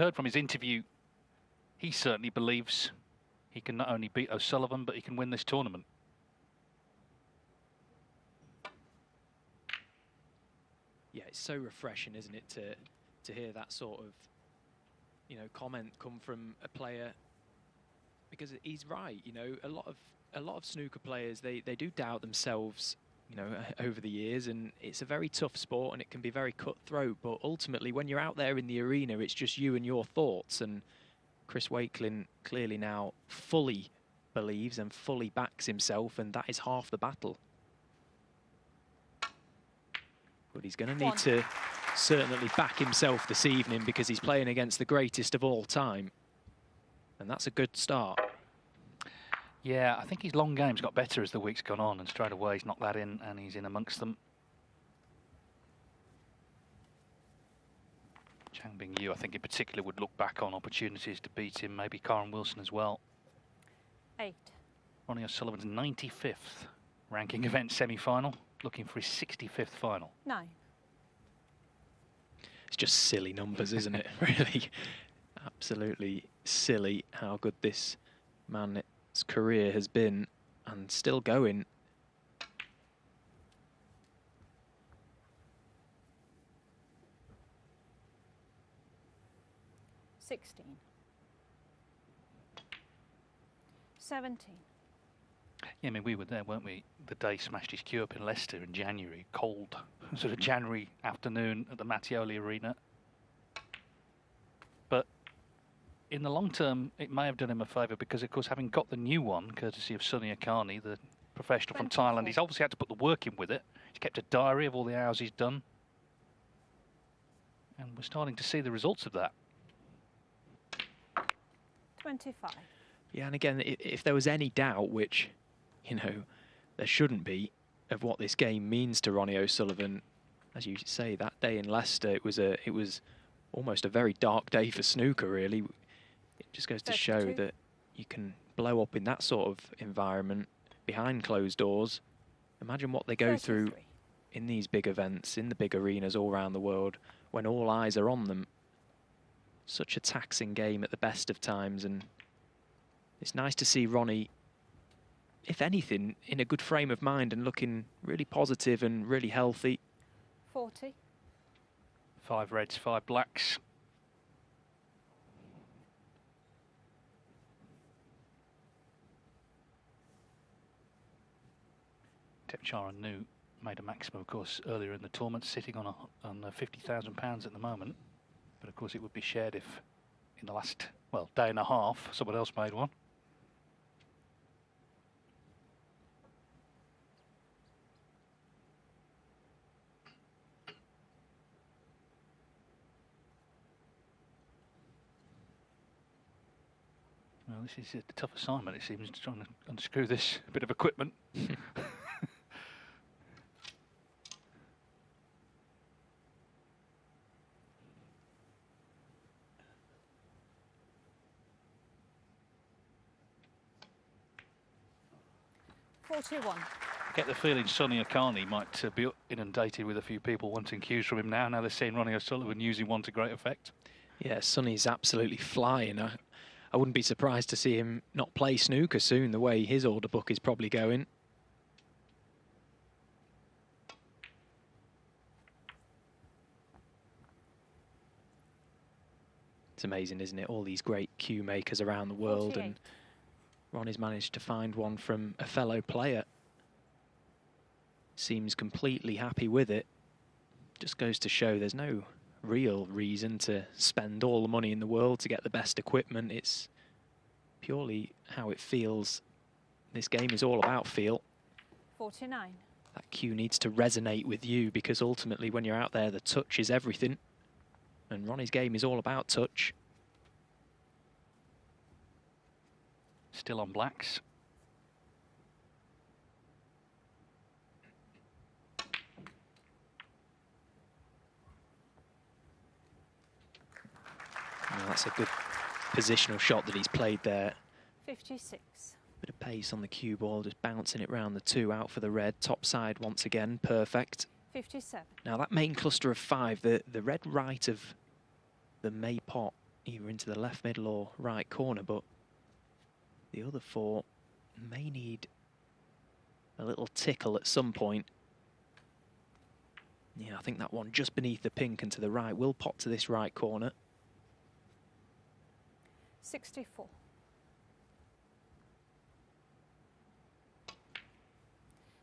heard from his interview, he certainly believes he can not only beat O'Sullivan, but he can win this tournament. Yeah, it's so refreshing, isn't it, to hear that sort of, you know, comment come from a player, because he's right. You know, a lot of snooker players, they do doubt themselves, you know, over the years, and it's a very tough sport and it can be very cutthroat, but ultimately when you're out there in the arena, it's just you and your thoughts. And Chris Wakelin clearly now fully believes and fully backs himself, and that is half the battle. But he's going to need to certainly back himself this evening, because he's playing against the greatest of all time. And that's a good start. Yeah, I think his long game's got better as the week's gone on, and straight away he's knocked that in and he's in amongst them. Chang Bing Yu, I think in particular, would look back on opportunities to beat him, maybe Karen Wilson as well. 8. Ronnie O'Sullivan's 95th ranking event semi-final, looking for his 65th final. 9. It's just silly numbers, isn't it? Really, absolutely silly how good this man's career has been, and still going. $16. 17. Yeah, I mean, we were there, weren't we? The day he smashed his cue up in Leicester in January, cold sort of January afternoon at the Mattioli Arena. But in the long term, it may have done him a favour, because, of course, having got the new one, courtesy of Sunny Akani, the professional from Thailand, he's obviously had to put the work in with it. He's kept a diary of all the hours he's done. And we're starting to see the results of that. 25. Yeah, and again, if there was any doubt, which, you know, there shouldn't be, of what this game means to Ronnie O'Sullivan, as you say, that day in Leicester, it was almost a very dark day for snooker, really. It just goes to show that you can blow up in that sort of environment behind closed doors. Imagine what they go through in these big events, in the big arenas all around the world, when all eyes are on them. Such a taxing game at the best of times, and it's nice to see Ronnie, if anything, in a good frame of mind and looking really positive and really healthy. 40. 5 reds, 5 blacks. Tepchara Nu made a maximum, of course, earlier in the tournament, sitting on £50,000 at the moment. But of course, it would be shared if, in the last, well, day and a half, someone else made one. Well, this is a tough assignment, it seems, trying to unscrew this bit of equipment. 41. Get the feeling Sunny Akani might be inundated with a few people wanting cues from him now. Now they're seeing Ronnie O'Sullivan using one to great effect. Yeah, Sunny's absolutely flying. I wouldn't be surprised to see him not play snooker soon, the way his order book is probably going. It's amazing, isn't it? All these great cue makers around the world, 48. and Ronnie's managed to find one from a fellow player. Seems completely happy with it. Just goes to show there's no real reason to spend all the money in the world to get the best equipment. It's purely how it feels. This game is all about feel. 49. That cue needs to resonate with you, because ultimately when you're out there, the touch is everything. And Ronnie's game is all about touch. Still on blacks. Well, that's a good positional shot that he's played there. 56. Bit of pace on the cue ball, just bouncing it round the 2, out for the red. Top side once again, perfect. 57. Now that main cluster of 5, the red right of the May pot either into the left, middle or right corner, but the other 4 may need a little tickle at some point. Yeah, I think that one just beneath the pink and to the right will pop to this right corner. 64.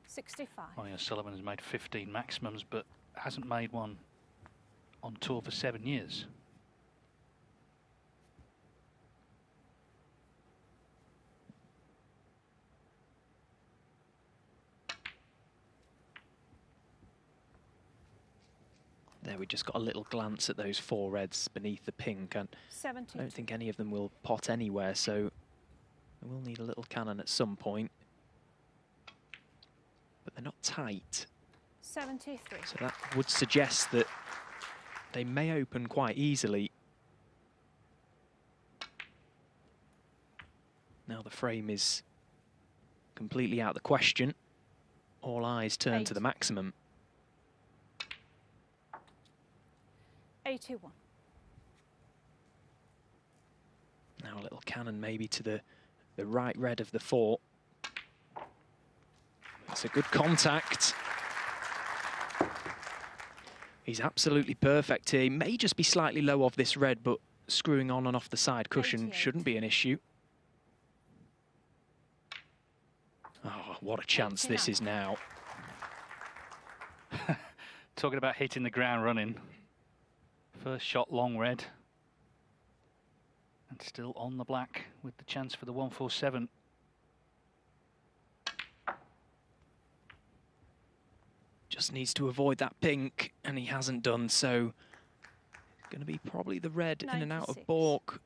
65. Ronnie O'Sullivan has made 15 maximums, but hasn't made one on tour for 7 years. There, we just got a little glance at those 4 reds beneath the pink, and 70. I don't think any of them will pot anywhere, so we will need a little cannon at some point. But they're not tight. 73. So that would suggest that they may open quite easily. Now the frame is completely out of the question. All eyes turn to the maximum. 81. Now a little cannon maybe to the right red of the 4. It's a good contact. He's absolutely perfect here. He may just be slightly low off this red, but screwing on and off the side cushion 88. shouldn't be an issue. Oh, what a chance 89. this is now. Talking about hitting the ground running. First shot long red. And still on the black with the chance for the 147. Just needs to avoid that pink, and he hasn't done so. It's going to be probably the red in and out of 96. balk.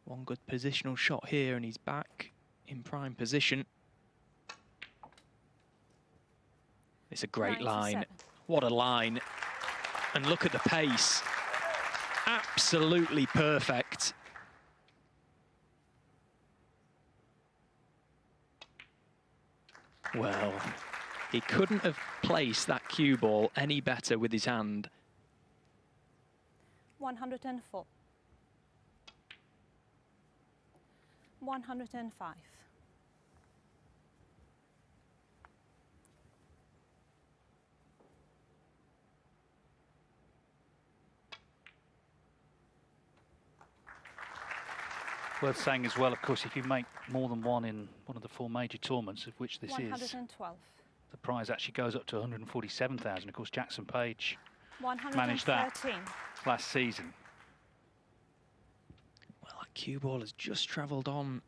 One good positional shot here, and he's back in prime position. It's a great 97. line. What a line. And look at the pace. Absolutely perfect. Well, he couldn't have placed that cue ball any better with his hand. 104. 105. Worth saying as well, of course, if you make more than one in one of the 4 major tournaments, of which this is, 112. the prize actually goes up to 147,000. Of course, Jackson Page 113. managed that last season. Well, that cue ball has just travelled on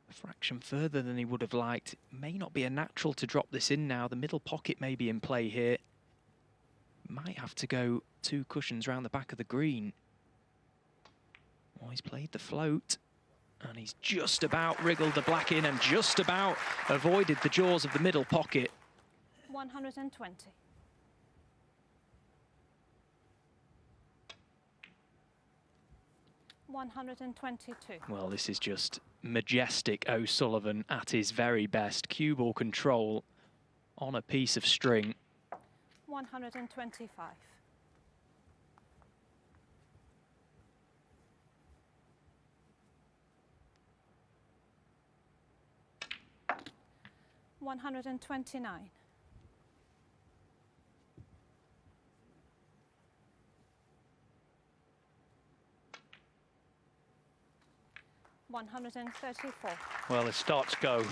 a fraction further than he would have liked. It may not be a natural to drop this in now. The middle pocket may be in play here. Might have to go 2 cushions round the back of the green. Oh, he's played the float, and he's just about wriggled the black in and just about avoided the jaws of the middle pocket. 120. 122. Well, this is just majestic O'Sullivan at his very best. Cue ball control on a piece of string. 125. 129. 134. Well, as starts go,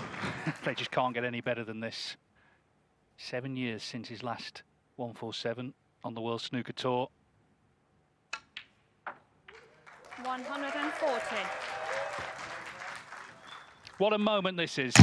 they just can't get any better than this. 7 years since his last 147 on the World Snooker Tour. 140. What a moment this is.